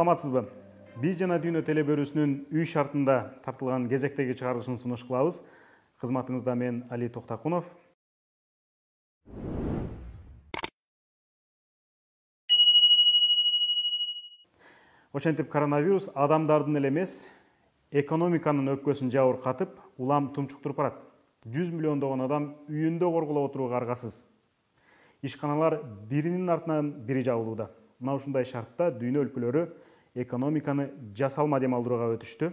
Саламатсызбы? Биз жана Дүйнө телебөрүсүнүн үй шартында тартылган кезектеги чыгарылышын сунуш кылабыз. Кызматыңызда мен Али Токтакунов. Ошентип коронавирус адамдардын эле эмес, экономиканын өпкөсүн жабыркатып, улам тумчуктуруп барат. 100 миллиондогон адам үйүндө коргулап отурууга аргасыз. Ишканалар биринин артынан бири жабылууда. Мына ушундай шартта дүйнө өлкөлөрү экономиканы жасалма дем алдырууга өтүштү.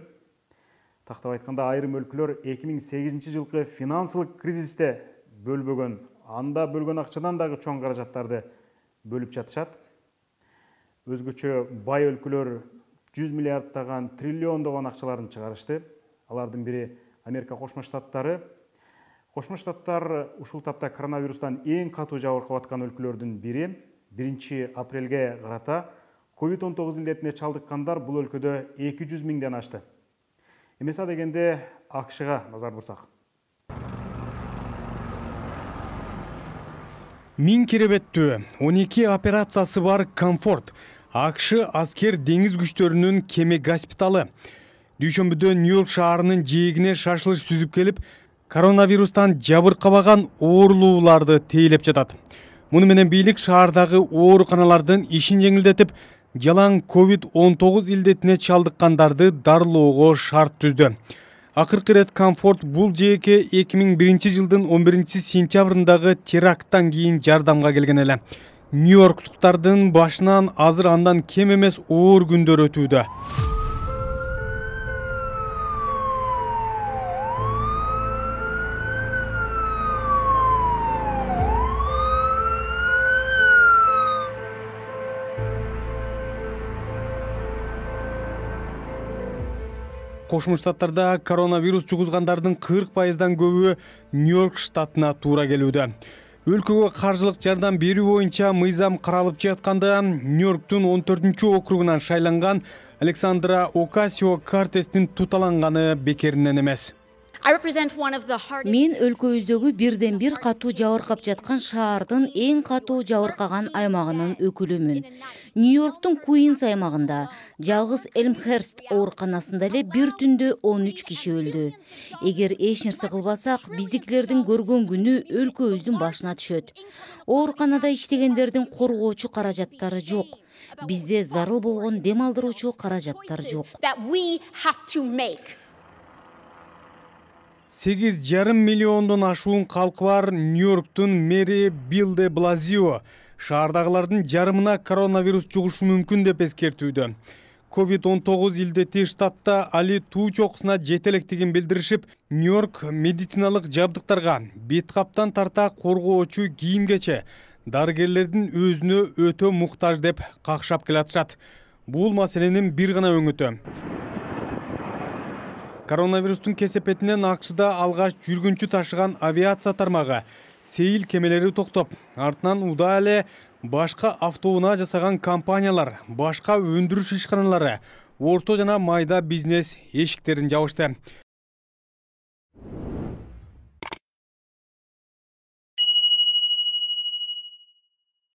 Тактап айтканда, айрым өлкөлөр 2008 жылкы финансылык кризисте бөлбөгөн, анда бөлгөн акчадан дагы чоң каражаттарды бөлүп жатышат. Өзгөчө бай өлкөлөр 100 миллиарддаган, триллиондогон акчаларын чыгарышты. Алардын бири Америка Кошмо Штаттары. Кошмо Штаттар ушул тапта коронавирустан эң катуу жабыркап аткан өлкөлөрдүн бири. 1 апрелге карата COVID-19 илдетине чалдыккандар бул өлкөдө 200 миңден ашты. Эмесе дегенде АКШга назар бурсак. Миң керебеттүү 12 операциясы бар Комфорт. АКШ аскер деңиз күчтөрүнүн кеме госпиталы. Дүйшөмбүдө Нью-Йорк шаарынын жээгине шашылыш сүзүп келип, коронавирустан жабыркабаган оорулууларды тейлеп жатат. Муну менен бийлик шаардагы ооруканалардын ишин жеңилдетип, жалаң COVID-19 илдетине чалдыккандарды дарылоого шарт түздү. Акыркы ирет Комфорт бул жээкке 2001 жылдын 11 сентябрындагы теракттан кийин жардамга келген эле. Нью-Йорктуктардын башынан азыр андан кем эмес оор күндөр өтүүдө. Кошмо Штаттарда коронавирус жугузгандардын 40%дан көбү Нью-Йорк штатына туура келүүдө. Өлкөгө каржылык жардам берүү боюнча мыйзам каралып жатканда, Нью-Йорктун 14-округунан шайланган Александра Ocasio-Cortez'тин туталанганы бекеринен эмес. Мен өлкөбүздөгү бирден бир катуу жабыркап жаткан шаардын эң катуу жабыркаган аймагынын өкүлүмүн. Нью-Йорктун Куинс аймагында жалгыз Элмхерст ооруканасында эле бир түндө 13 киши өлдү. Эгер эч нерсе кылбасак, биздикилердин көргөн күнү өлкөбүздүн башына түшөт. Ооруканада иштегендердин коргоочу каражаттары жок. Бизде зарыл болгон дем алдыруучу каражаттар жок. 8,5 миллиондон ашуун калкы бар Нью-Йорктун мэри Билл де Блазио шаардагылардын жарымына коронавирус жугушу мүмкүн деп эскертүүдө. COVID-19 илдети штатта али туу чокусуна жете электигин билдиришип, Нью-Йорк медициналык жабдыктарга, бет каптан тарта коргоочу кийимгече дарыгерлердин өзүнө өтө муктаж деп какшап келатышат. Бул маселенин бир гана өңүтү. Коронавирустун кесепетинен АКШда алгач жүргүнчү ташыган авиация тармагы сейил кемелери токтоп, артынан уда эле башка автоунаа жасаган компаниялар, башка өндүрүш ишканалары, орто жана майда бизнес эшиктерин жабышты.